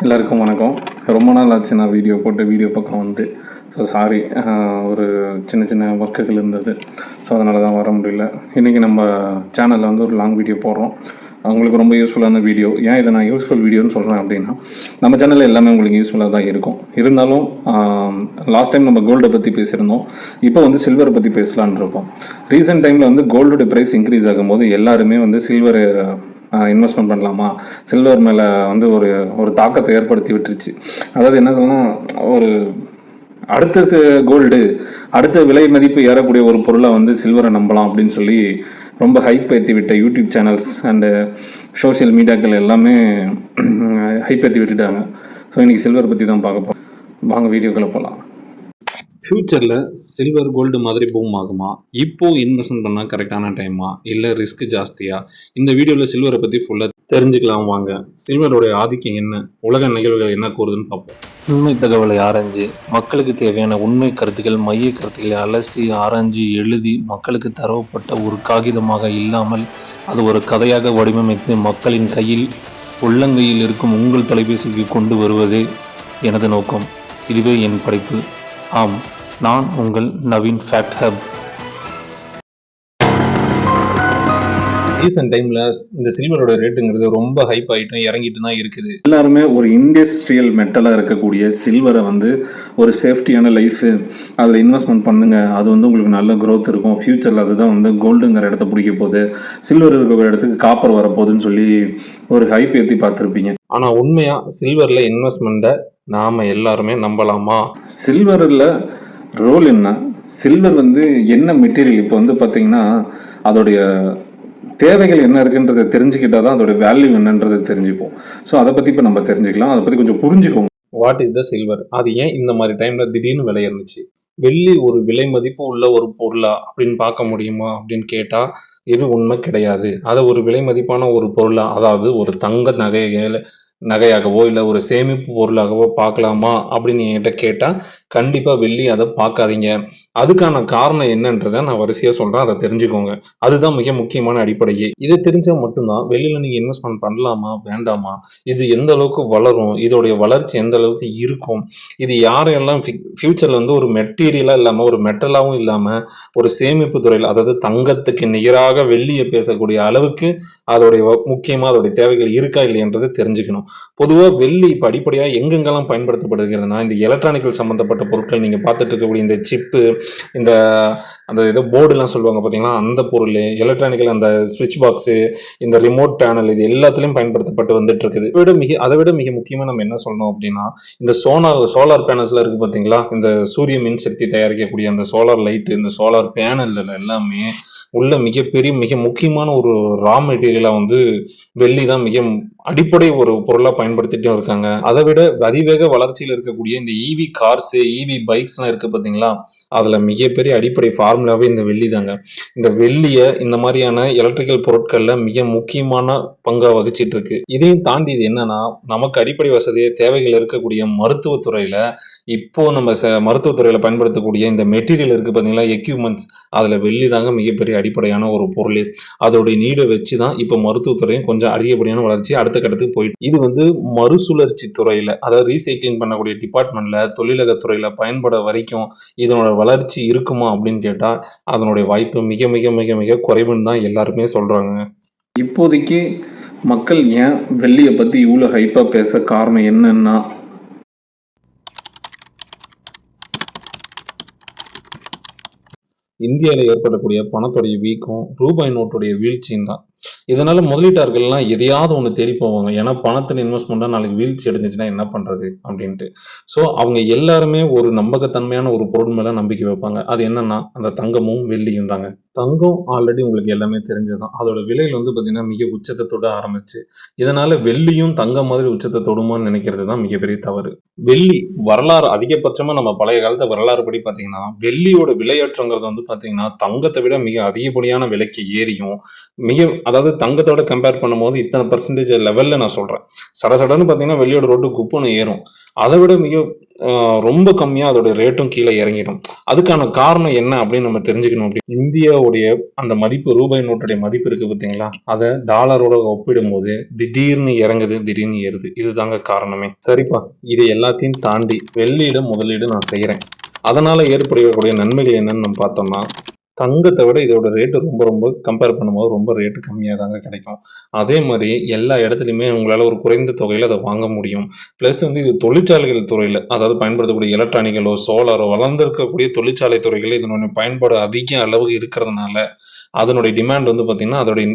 எல்லாருக்கும் வணக்கம். ரொம்ப நாள் ஆச்சு நான் வீடியோ பக்கம் வந்து. ஸோ சாரி, ஒரு சின்ன சின்ன ஒர்க்குகள் இருந்தது. ஸோ அதனால தான் வர முடியல. இன்றைக்கி நம்ம சேனலில் வந்து ஒரு லாங் வீடியோ போடுறோம். உங்களுக்கு ரொம்ப யூஸ்ஃபுல்லான வீடியோ. ஏன் இதை நான் யூஸ்ஃபுல் வீடியோன்னு சொல்கிறேன் அப்படின்னா, நம்ம சேனலில் எல்லாமே உங்களுக்கு யூஸ்ஃபுல்லாக தான் இருக்கும். இருந்தாலும் லாஸ்ட் டைம் நம்ம கோல்டை பற்றி பேசியிருந்தோம். இப்போ வந்து சில்வரை பற்றி பேசலான்னு இருக்கோம். ரீசெண்ட் டைமில் வந்து கோல்டோட ப்ரைஸ் இன்க்ரீஸ் ஆகும்போது எல்லாருமே வந்து சில்வர் இன்வெஸ்ட்மெண்ட் பண்ணலாமா, சில்வர் மேலே வந்து ஒரு தாக்கத்தை ஏற்படுத்தி விட்டுருச்சு. அதாவது என்ன சொல்லணும், ஒரு அடுத்த கோல்டு அடுத்த விலை மதிப்பு ஏறக்கூடிய ஒரு பொருளை வந்து சில்வரை நம்பலாம் அப்படின்னு சொல்லி ரொம்ப ஹைப் ஏற்றி விட்ட யூடியூப் சேனல்ஸ் அண்டு சோஷியல் மீடியாக்கள் எல்லாமே ஹைப் ஏற்றி விட்டுட்டாங்க. ஸோ இன்றைக்கி சில்வர் பற்றி தான் பார்க்க போகிறோம். வாங்க வீடியோக்களை போகலாம். ஃப்யூச்சரில் சில்வர் கோல்டு மாதிரி பூம் ஆகுமா? இப்போது இன்வெஸ்ட்மெண்ட் பண்ணால் கரெக்டான டைமா, இல்லை ரிஸ்க் ஜாஸ்தியா? இந்த வீடியோவில் சில்வரை பற்றி ஃபுல்லாக தெரிஞ்சுக்கலாம் வாங்க. சில்வருடைய ஆதிக்கம் என்ன, உலக நிகழ்வுகள் என்ன கூறுதுன்னு பார்ப்போம். உண்மை தகவலை ஆராய்ஞ்சு மக்களுக்கு தேவையான உண்மை கருத்துக்கள், மைய கருத்துக்களை அலசி ஆராய்ஞ்சு எழுதி மக்களுக்கு தரப்பட்ட ஒரு காகிதமாக இல்லாமல் அது ஒரு கதையாக வடிவமைத்து மக்களின் கையில் உள்ளங்கையில் இருக்கும் உங்கள் தொலைபேசிக்கு கொண்டு வருவதே எனது நோக்கம். இதுவே என் படைப்பு. ஆம், நான் உங்கள் நவீன் ஃபேக்ட் ஹப். ரீசெண்ட் டைமில் இந்த சில்வரோட ரேட்டுங்கிறது ரொம்ப ஹைப் ஆகிட்டும் இறங்கிட்டு தான் இருக்குது. எல்லாருமே ஒரு இண்டஸ்ட்ரியல் மெட்டலாக இருக்கக்கூடிய சில்வரை வந்து ஒரு சேஃப்டியான லைஃபு, அதில் இன்வெஸ்ட்மெண்ட் பண்ணுங்கள், அது வந்து உங்களுக்கு நல்ல க்ரோத் இருக்கும், ஃப்யூச்சரில் அதுதான் வந்து கோல்டுங்கிற இடத்த பிடிக்க போகுது, சில்வர் இருக்கிற இடத்துக்கு காப்பர் வரப்போகுதுன்னு சொல்லி ஒரு ஹைப் ஏற்றி பார்த்துருப்பீங்க. ஆனால் உண்மையாக சில்வரில் இன்வெஸ்ட்மெண்ட்டை நாம் எல்லாருமே நம்பலாமா? சில்வரில் ரோல் என்ன, சில்வர் வந்து என்ன மெட்டீரியல், இப்போ வந்து பார்த்தீங்கன்னா அதோடைய தேவைகள் என்ன இருக்குன்றதை தெரிஞ்சுக்கிட்டால் தான் அதோட வேல்யூ என்னன்றதை தெரிஞ்சுப்போம். ஸோ அதை பற்றி இப்போ நம்ம தெரிஞ்சுக்கலாம். அதை பற்றி கொஞ்சம் புரிஞ்சுக்கோங்க. What is the silver? அது ஏன் இந்த மாதிரி டைமில் திடீர்னு விலை இருந்துச்சு? வெள்ளி ஒரு விலை மதிப்பு உள்ள ஒரு பொருளா அப்படின்னு பார்க்க முடியுமா அப்படின்னு கேட்டால் இது உண்மை கிடையாது. அதை ஒரு விலை மதிப்பான ஒரு பொருளா, அதாவது ஒரு தங்க நகையாகவோ இல்லை ஒரு சேமிப்பு பொருளாகவோ பார்க்கலாமா அப்படின்னு என்கிட்ட கேட்டால் கண்டிப்பாக வெள்ளி அதை பார்க்காதீங்க. அதுக்கான காரணம் என்னன்றதை நான் வரிசையாக சொல்கிறேன், அதை தெரிஞ்சுக்கோங்க. அதுதான் மிக முக்கியமான அடிப்படையே. இதை தெரிஞ்சால் மட்டும்தான் வெளியில் நீங்கள் இன்வெஸ்ட்மெண்ட் பண்ணலாமா வேண்டாமா, இது எந்த அளவுக்கு வளரும், இதோடைய வளர்ச்சி எந்த அளவுக்கு இருக்கும், இது யாரையெல்லாம் ஃப்யூச்சரில் வந்து ஒரு மெட்டீரியலாக இல்லாமல் ஒரு மெட்டலாகவும் இல்லாமல் ஒரு சேமிப்பு துறையில், அதாவது தங்கத்துக்கு நிகராக வெள்ளியை பேசக்கூடிய அளவுக்கு அதோடைய முக்கியமாக அதோடைய தேவைகள் இருக்கா இல்லையன்றதை தெரிஞ்சுக்கணும். பொதுவாக வெள்ளி இப்போ அடிப்படையாக எங்கெங்கெல்லாம் பயன்படுத்தப்படுகிறதுனா, இந்த எலக்ட்ரானிக்கல் சம்மந்தப்பட்ட பொருட்கள், நீங்கள் பார்த்துட்டு இருக்கக்கூடிய இந்த சிப்பு, இந்த அந்த ஏதோ போர்டுலாம் சொல்லுவாங்க பார்த்தீங்களா, அந்த பொருள், எலக்ட்ரானிக்கல் அந்த ஸ்விட்ச் பாக்ஸு, இந்த ரிமோட் பேனல், இது எல்லாத்துலேயும் பயன்படுத்தப்பட்டு வந்துட்டு இருக்குது. அதை விட மிக முக்கியமாக நம்ம என்ன சொல்லணும் அப்படின்னா, இந்த சோலார் பேனல்ஸ்லாம் இருக்குது பார்த்தீங்களா, இந்த சூரிய மின்சக்தி தயாரிக்கக்கூடிய அந்த சோலார் லைட்டு, இந்த சோலார் பேனல் எல்லாமே உள்ள மிக முக்கியமான ஒரு ரா மெட்டீரியலாக வந்து வெள்ளி தான் மிக அடிப்படை ஒரு பொருளாக பயன்படுத்திட்டே இருக்காங்க. அதை விட அதிவேக வளர்ச்சியில் இருக்கக்கூடிய இந்த இவி கார்ஸு, இவி பைக்ஸ்லாம் இருக்குது பார்த்தீங்களா, அதில் மிகப்பெரிய அடிப்படை ஃபார்முலாவே இந்த வெள்ளி தாங்க. இந்த வெள்ளியை இந்த மாதிரியான எலக்ட்ரிக்கல் பொருட்களில் மிக முக்கியமான பங்காக வகிச்சிட்டு இருக்கு. இதையும் தாண்டி இது என்னன்னா, நமக்கு அடிப்படை வசதி தேவைகள் இருக்கக்கூடிய மருத்துவத்துறையில், இப்போ நம்ம மருத்துவத்துறையில் பயன்படுத்தக்கூடிய இந்த மெட்டீரியல் இருக்குது பார்த்தீங்களா, எக்யூப்மெண்ட்ஸ், அதில் வெள்ளி தாங்க மிகப்பெரிய அடிப்படையான ஒரு பொருள். அதோடைய நீடை வச்சு தான் இப்போ மருத்துவத்துறையும் கொஞ்சம் அதிகப்படியான வளர்ச்சி அடுத்த கட்டத்துக்கு போயிட்டு. இது வந்து மறுசுழற்சி துறையில், அதாவது ரீசைக்ளிங் பண்ணக்கூடிய டிபார்ட்மெண்ட்டில், தொழிலக துறையில் பயன்பட வரைக்கும் இதனோட வளர்ச்சி இருக்குமா அப்படின்னு கேட்டால் அதனுடைய வாய்ப்பு மிக மிக மிக மிக குறைவுன்னு தான் எல்லாருமே சொல்கிறாங்க. இப்போதைக்கு மக்கள் ஏன் வெள்ளியை பற்றி இவ்வளோ ஹைப்பாக பேச காரணம் என்னன்னா, இந்தியாவில் ஏற்படக்கூடிய பணத்துடைய வீக்கம், ரூபாய் நோட்டுடைய வீழ்ச்சியும் தான். இதனால முதலீட்டாளர்கள்லாம் எதையாவது ஒன்று தேடி போவாங்க. ஏன்னா பணத்தில் இன்வெஸ்ட் பண்ணால் நாளைக்கு வீழ்ச்சி அடைஞ்சிச்சுன்னா என்ன பண்ணுறது அப்படின்ட்டு. ஸோ அவங்க எல்லாருமே ஒரு நம்பகத்தன்மையான ஒரு பொருள் மேலே நம்பிக்கை வைப்பாங்க. அது என்னன்னா அந்த தங்கமும் வெள்ளியும் தாங்க. தங்கம் ஆல்ரெடி உங்களுக்கு எல்லாமே தெரிஞ்சதுதான். அதோட விலையில் வந்து பார்த்தீங்கன்னா மிக உச்சத்தை தொட ஆரம்பிச்சு. இதனால வெள்ளியும் தங்கம் மாதிரி உச்சத்தை தொடுமான்னு நினைக்கிறது தான் மிகப்பெரிய தவறு. வெள்ளி வரலாறு அதிகபட்சமாக நம்ம பழைய காலத்தை வரலாறு படி பார்த்தீங்கன்னா, வெள்ளியோட விலையேற்றங்கிறது வந்து பார்த்தீங்கன்னா தங்கத்தை விட மிக அதிகப்படியான விலைக்கு ஏறியும் அதாவது தங்கத்தோட கம்பேர் பண்ணும்போது இத்தனை பர்சன்டேஜ் லெவலில் நான் சொல்கிறேன். சடன்னு பார்த்தீங்கன்னா வெள்ளியோட ரோட்டு குப்புன்னு ஏறும். அதை விட ரொம்ப கம்மியாக அதோட ரேட்டும் கீழே இறங்கிடும். அதுக்கான காரணம் என்ன அப்படின்னு நம்ம தெரிஞ்சுக்கணும். அப்படி இந்தியாவுடைய அந்த மதிப்பு, ரூபாய் நோட்டுடைய மதிப்பு இருக்குது பார்த்தீங்களா, அதை டாலரோட ஒப்பிடும்போது திடீர்னு இறங்குது, திடீர்னு ஏறுது. இதுதாங்க காரணமே. சரிப்பா, இது எல்லாத்தையும் தாண்டி வெள்ளியில முதலீடு நான் செய்கிறேன், அதனால் ஏற்படக்கூடிய நன்மைகள் என்னன்னு நம்ம பார்த்தோம்னா, தங்கத்தை விட இதோட ரேட்டு ரொம்ப கம்பேர் பண்ணும்போது ரொம்ப ரேட்டு கம்மியாக தாங்க கிடைக்கும். அதே மாதிரி எல்லா இடத்துலையுமே உங்களால் ஒரு குறைந்த தொகையில் அதை வாங்க முடியும். ப்ளஸ் இது தொழிற்சாலைகள் துறையில், அதாவது பயன்படுத்தக்கூடிய எலக்ட்ரானிக்கலோ சோலாரோ வளர்ந்துருக்கக்கூடிய தொழிற்சாலை துறைகளில் இதனுடைய பயன்பாடு அதிக அளவுக்கு இருக்கிறதுனால அதனுடைய டிமாண்ட் பார்த்திங்கன்னா அதோடைய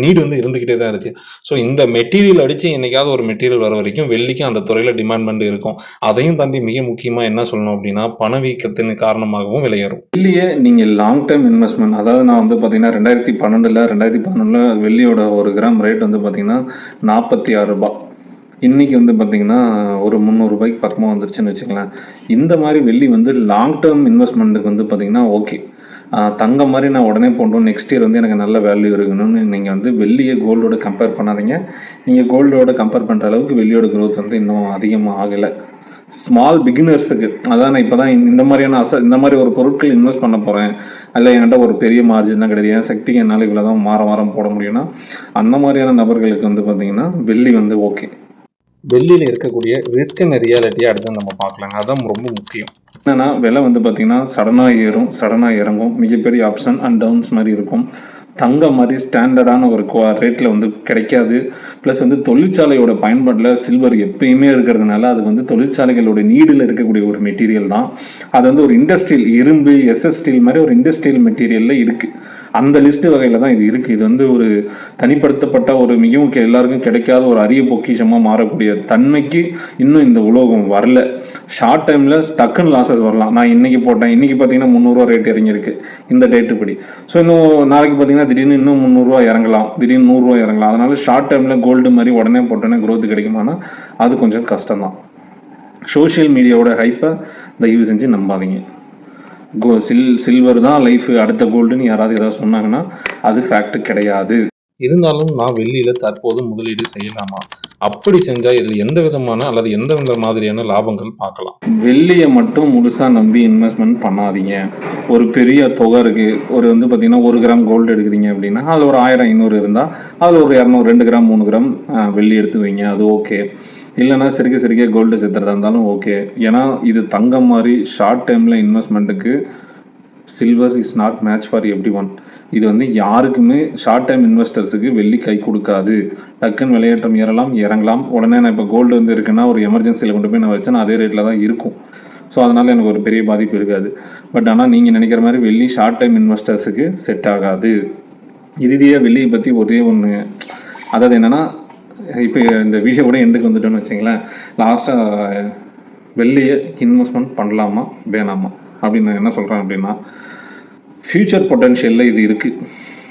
நீடு இருந்துக்கிட்டே தான் இருக்குது. ஸோ இந்த மெட்டீரியல் அடித்து என்றைக்காவது ஒரு மெட்டீரியல் வர வரைக்கும் வெள்ளிக்கும் அந்த துறையில் டிமாண்ட் இருக்கும். அதையும் தாண்டி மிக முக்கியமாக என்ன சொல்லணும் அப்படின்னா, பணவீக்கத்தின் காரணமாகவும் விலையேறும். வெள்ளியை நீங்கள் லாங் டேர்ம் இன்வெஸ்ட்மெண்ட், அதாவது நான் பார்த்தீங்கன்னா 2011 வெள்ளியோட ஒரு கிராம் ரேட் பார்த்தீங்கன்னா 46 ரூபாய். இன்றைக்கி பார்த்தீங்கன்னா ஒரு 300 ரூபாய்க்கு பக்கமாக வந்துருச்சுன்னு வச்சுக்கலாம். இந்த மாதிரி வெள்ளி லாங் டேர்ம் இன்வெஸ்ட்மெண்ட்டுக்கு பார்த்தீங்கன்னா ஓகே. தங்கம் மாதிரி நான் உடனே போட்டோம் நெக்ஸ்ட் இயர் எனக்கு நல்ல வேல்யூ இருக்கணும்னு நீங்கள் வெள்ளியை கோல்டோட கம்பேர் பண்ணாதீங்க. நீங்கள் கோல்டோட கம்பேர் பண்ணுற அளவுக்கு வெள்ளியோட க்ரோத் இன்னும் அதிகமாக ஆகலை. ஸ்மால் பிகினர்ஸுக்கு, அதான் நான் இப்போ தான் இந்த மாதிரியான இந்த மாதிரி ஒரு பொருட்கள் இன்வெஸ்ட் பண்ண போகிறேன், அதில் என்கிட்ட ஒரு பெரிய மார்ஜின்லாம் கிடையாது, என் சக்திக்கு என்னால் இவ்வளோ தான் வாரம் போட முடியும்னா அந்த மாதிரியான நபர்களுக்கு பார்த்திங்கன்னா வெள்ளி ஓகே. வெள்ளியில் இருக்கக்கூடிய ரிஸ்க் அண்ட் ரியாலிட்டியை அடுத்து நம்ம பார்க்கலாங்க. அதான் ரொம்ப முக்கியம். என்னென்னா விலை பார்த்திங்கன்னா சடனாக ஏறும், சடனாக இறங்கும், மிகப்பெரிய அப்ஸ் அண்ட் டவுன்ஸ் மாதிரி இருக்கும். தங்கம் மாதிரி ஸ்டாண்டர்டான ஒரு ரேட்டில் கிடைக்காது. ப்ளஸ் தொழிற்சாலையோட பயன்பாட்டில் சில்வர் எப்பயுமே இருக்கிறதுனால அது தொழிற்சாலைகளோட நீடில் இருக்கக்கூடிய ஒரு மெட்டீரியல் தான். அது ஒரு இண்டஸ்ட்ரியல், இரும்பு எஸ்எஸ் ஸ்டீல் மாதிரி ஒரு இண்டஸ்ட்ரியல் மெட்டீரியலில் இருக்குது. அந்த லிஸ்ட்டு வகையில் தான் இது இருக்குது. இது ஒரு தனிப்படுத்தப்பட்ட ஒரு மிகவும் எல்லாருக்கும் கிடைக்காத ஒரு அரிய பொக்கிஷமாக மாறக்கூடிய தன்மைக்கு இன்னும் இந்த உலோகம் வரல. ஷார்ட் டைமில் டக்குன்னு லாஸஸ் வரலாம். நான் இன்றைக்கி போட்டேன், இன்றைக்கி பார்த்தீங்கன்னா 300 ரூபா ரேட் இறங்கியிருக்கு இந்த டேட்டு படி. ஸோ இன்னும் நாளைக்கு பார்த்தீங்கன்னா திடீர்னு இன்னும் 300 ரூபா இறங்கலாம், திடீர்னு 100 ரூபா இறங்கலாம். அதனால் ஷார்ட் டைமில் கோல்டு மாதிரி உடனே போட்டோன்னே க்ரோத் கிடைக்குமானா அது கொஞ்சம் கஷ்டம்தான். சோஷியல் மீடியாவோட ஹைப்பை தயவு செஞ்சு நம்பாதீங்க. சில்வர் தான் லைஃப், அடுத்த கோல்டுன்னு யாராவது ஏதாவது சொன்னாங்கன்னா அது ஃபேக்ட் கிடையாது. இருந்தாலும் நான் வெள்ளியில் தற்போது முதலீடு செய்யலாமா? அப்படி செஞ்சால் இதில் எந்த விதமான அல்லது எந்த மாதிரியான லாபங்கள் பார்க்கலாம்? வெள்ளியை மட்டும் முழுசாக நம்பி இன்வெஸ்ட்மெண்ட் பண்ணாதீங்க. ஒரு பெரிய தொகை இருக்குது, ஒரு பார்த்திங்கன்னா 1 கிராம் கோல்டு எடுக்கிறீங்க அப்படின்னா அதில் ஒரு 1000 500 இருந்தால் அதில் ஒரு 200 2 கிராம் 3 கிராம் வெள்ளி எடுத்து வைங்க, அது ஓகே. இல்லைனா சிறுக்க கோல்டு சேர்த்துறதா இருந்தாலும் ஓகே. ஏன்னா இது தங்கம் மாதிரி ஷார்ட் டைமில் இன்வெஸ்ட்மெண்ட்டுக்கு silver is not match for every one. இது யாருக்குமே ஷார்ட் டைம் இன்வெஸ்டர்ஸுக்கு வெள்ளி கை கொடுக்காது. டக்குன்னு விலையேற்றம் ஏறலாம், இறங்கலாம். உடனே நான் இப்போ கோல்டு இருக்குன்னா ஒரு எமர்ஜென்சியில் கொண்டு போய் நான் வச்சேன்னா அதே ரேட்டில் தான் இருக்கும். ஸோ அதனால் எனக்கு ஒரு பெரிய பாதிப்பு இருக்காது. பட் ஆனால் நீங்கள் நினைக்கிற மாதிரி வெள்ளி ஷார்ட் டைம் இன்வெஸ்டர்ஸுக்கு செட் ஆகாது. இறுதியாக வெள்ளியை பற்றி ஒரே ஒன்று, அதாவது என்னென்னா, இப்போ இந்த வீடியோ கூட எண்டுக்கு வந்துட்டோன்னு வச்சிங்களேன், லாஸ்ட்டாக வெள்ளியை இன்வெஸ்ட்மெண்ட் பண்ணலாமா வேணாமா அப்படின்னு நான் என்ன சொல்கிறேன் அப்படின்னா, ஃப்யூச்சர் பொட்டென்ஷியலில் இது இருக்குது,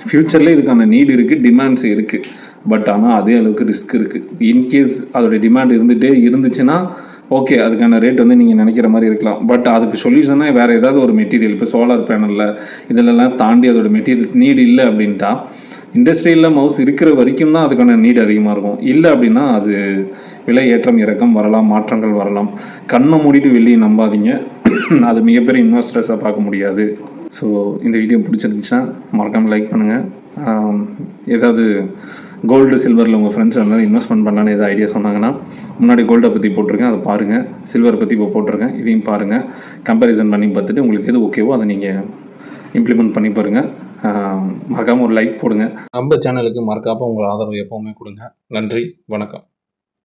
ஃப்யூச்சரில் இதுக்கான நீடு இருக்குது, டிமாண்ட்ஸ் இருக்குது. பட் ஆனால் அதே அளவுக்கு ரிஸ்க் இருக்குது. இன்கேஸ் அதோடைய டிமாண்ட் இருந்துச்சுன்னா ஓகே, அதுக்கான ரேட் நீங்கள் நினைக்கிற மாதிரி இருக்கலாம். பட் அதுக்கு சொல்யூஷனாக வேறு ஏதாவது ஒரு மெட்டீரியல், இப்போ சோலார் பேனலில் இதிலெல்லாம் தாண்டி அதோட மெட்டீரியல் நீடு இல்லை அப்படின்ட்டா, இண்டஸ்ட்ரியில் மவுஸ் இருக்கிற வரைக்கும் தான் அதுக்கான நீடு அதிகமாக இருக்கும். இல்லை அப்படின்னா அது விலை ஏற்றம் இறக்கம் வரலாம், மாற்றங்கள் வரலாம். கண்ணை மூடிட்டு வெளியே நம்பாதீங்க, அது மிகப்பெரிய இன்வெஸ்டர்ஸாக பார்க்க முடியாது. ஸோ இந்த வீடியோ பிடிச்சிருந்துச்சுன்னா மறக்காமல் லைக் பண்ணுங்கள். ஏதாவது கோல்டு சில்வரில் உங்கள் ஃப்ரெண்ட்ஸ் இருந்தாலும் இன்வெஸ்ட்மெண்ட் பண்ணலான்னு ஏதாவது ஐடியா சொன்னாங்கன்னா, முன்னாடி கோல்டை பற்றி போட்டிருக்கேன், அதை பாருங்கள். சில்வரை பற்றி இப்போ போட்டிருக்கேன், இதையும் பாருங்கள். கம்பேரிசன் பண்ணி பார்த்துட்டு உங்களுக்கு எது ஓகேவோ அதை நீங்கள் இம்ப்ளிமெண்ட் பண்ணி பாருங்கள். மறக்காமல் ஒரு லைக் போடுங்க. நம்ம சேனலுக்கு மறக்காமல் உங்கள் ஆதரவு எப்போவுமே கொடுங்க. நன்றி, வணக்கம்.